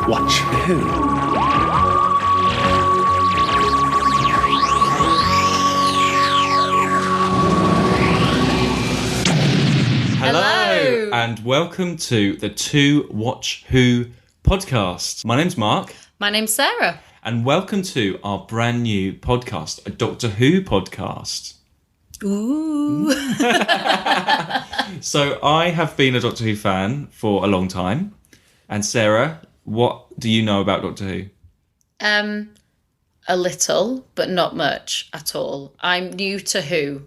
Watch Who? Hello, and welcome to the To Watch Who podcast. My name's Mark. My name's Sarah. And welcome to our brand new podcast, a Doctor Who podcast. Ooh. So I have been a Doctor Who fan for a long time. And Sarah, what do you know about Doctor Who? A little, but not much at all. I'm new to Who,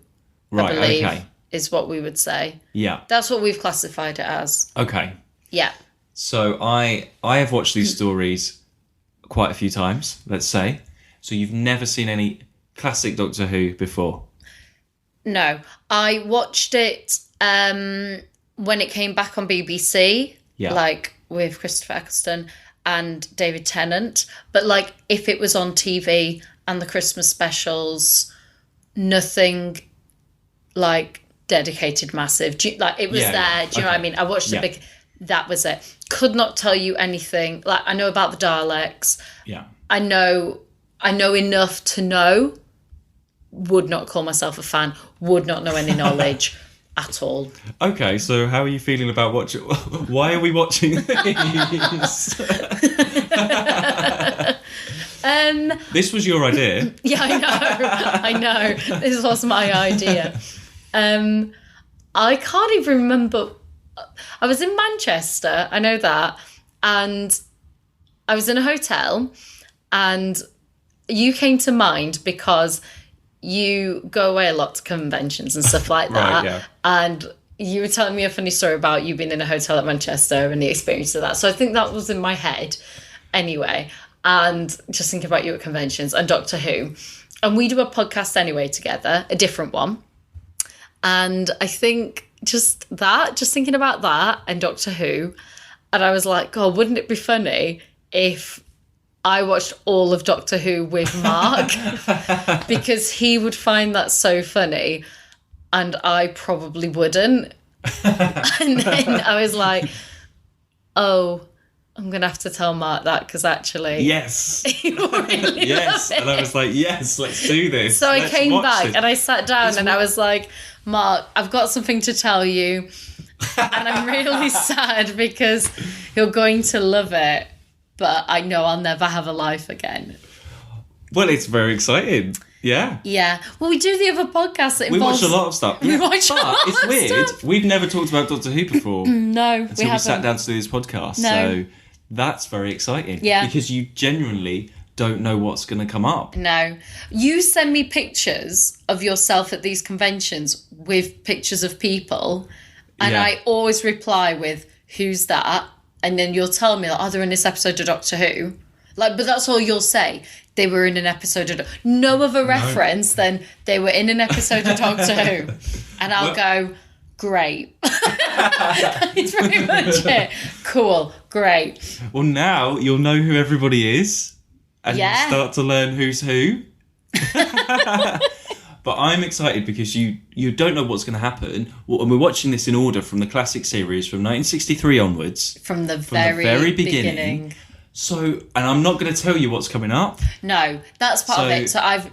Right, I believe, okay. is what we would say. Yeah. That's what we've classified it as. Okay. Yeah. So I have watched these stories quite a few times, let's say. So you've never seen any classic Doctor Who before? No. I watched it when it came back on BBC, like with Christopher Eccleston and David Tennant. But like if it was on TV and the Christmas specials, nothing like dedicated massive. It was there. Do you know what I mean? I watched the big... That was it. Could not tell you anything. Like I know about the Daleks. Yeah. I know enough to know. Would not call myself a fan. Would not know any knowledge at all. Okay, so how are you feeling about watching? Why are we watching these? This was your idea. Yeah, I know. This was my idea. I can't even remember. I was in Manchester, I know that, and I was in a hotel, and you came to mind because you go away a lot to conventions and stuff like that. Right, yeah. And you were telling me a funny story about you being in a hotel at Manchester and the experience of that. So I think that was in my head anyway. And just thinking about you at conventions and Doctor Who. And we do a podcast anyway together, a different one. And I think just thinking about that and Doctor Who. And I was like, God, wouldn't it be funny if I watched all of Doctor Who with Mark? Because he would find that so funny and I probably wouldn't. And then I was like, oh, I'm going to have to tell Mark that because actually... Yes. He will really Yes. love it. And I was like, yes, let's do this. So I Let's came watch back this. and I sat down and I was like, Mark, I've got something to tell you. And I'm really sad because you're going to love it. But I know I'll never have a life again. Well, it's very exciting. Yeah. Yeah. Well, we do the other podcast that We involves... watch a lot of stuff. We Yeah, watch a but lot it's of weird. stuff. We've never talked about Doctor Who before No, we until we haven't. sat down to do this podcast. No. So that's very exciting. Yeah. Because you genuinely don't know what's going to come up. No. You send me pictures of yourself at these conventions with pictures of people. And Yeah. I always reply with, who's that? And then you'll tell me, like, oh, they're in this episode of Doctor Who. Like, but that's all you'll say. They were in an episode of... No other reference than they were in an episode of Doctor Who. And I'll go, great. It's pretty much it. Cool, great. Well, now you'll know who everybody is and Yeah. you'll start to learn who's who. But I'm excited because you don't know what's going to happen. Well, and we're watching this in order from the classic series from 1963 onwards. From the very very beginning. So, and I'm not going to tell you what's coming up. No, that's part of So- it. So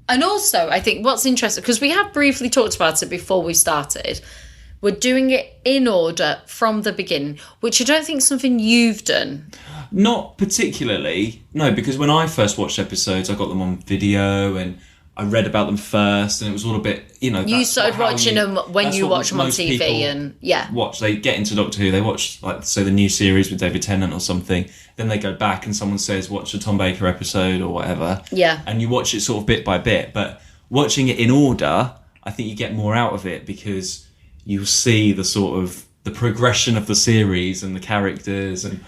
and also I think what's interesting, because we have briefly talked about it before we started, we're doing it in order from the beginning, which I don't think is something you've done. Not particularly, no, because when I first watched episodes, I got them on video and I read about them first, and it was all a bit, you know. You started watching them when that's you what watch them on most TV, people and yeah. watch. They get into Doctor Who, they watch, like, say, the new series with David Tennant or something. Then they go back and someone says, watch a Tom Baker episode or whatever. Yeah. And you watch it sort of bit by bit. But watching it in order, I think you get more out of it because you'll see the sort of the progression of the series and the characters and.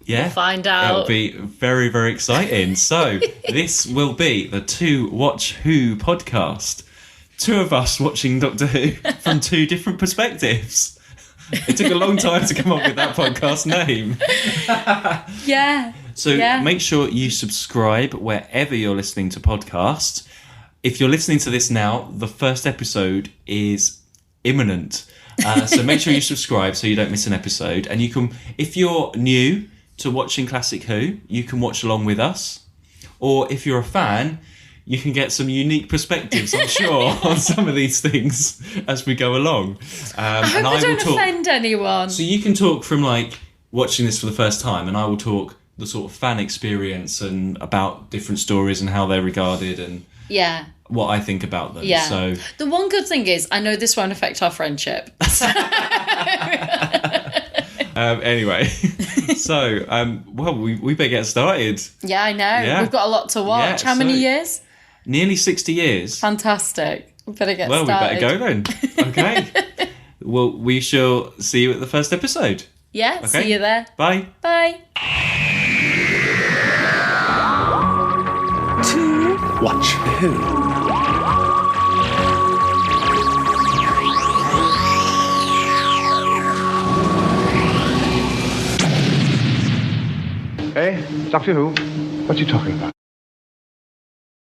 Yeah, Find out. It'll be very, very exciting. So this will be the To Watch Who podcast. Two of us watching Doctor Who from two different perspectives. It took a long time to come up with that podcast name. Yeah. So Yeah. make sure you subscribe wherever you're listening to podcasts. If you're listening to this now, the first episode is imminent. So make sure you subscribe so you don't miss an episode. And you can, if you're new to watching Classic Who, you can watch along with us. Or if you're a fan, you can get some unique perspectives, I'm sure, on some of these things as we go along. I hope I don't offend anyone. So you can talk from like watching this for the first time, and I will talk the sort of fan experience and about different stories and how they're regarded and Yeah. what I think about them. Yeah. So The one good thing is, I know this won't affect our friendship. anyway, so well, we better get started. Yeah, I know. Yeah. We've got a lot to watch. Yeah, How many so- years? Nearly 60 years. Fantastic. We better get Well, started. we better go then. Okay. Well, we shall see you at the first episode. Yeah, Okay. see you there. Bye. Bye. To watch who? Eh? Doctor Who? What's he talking about?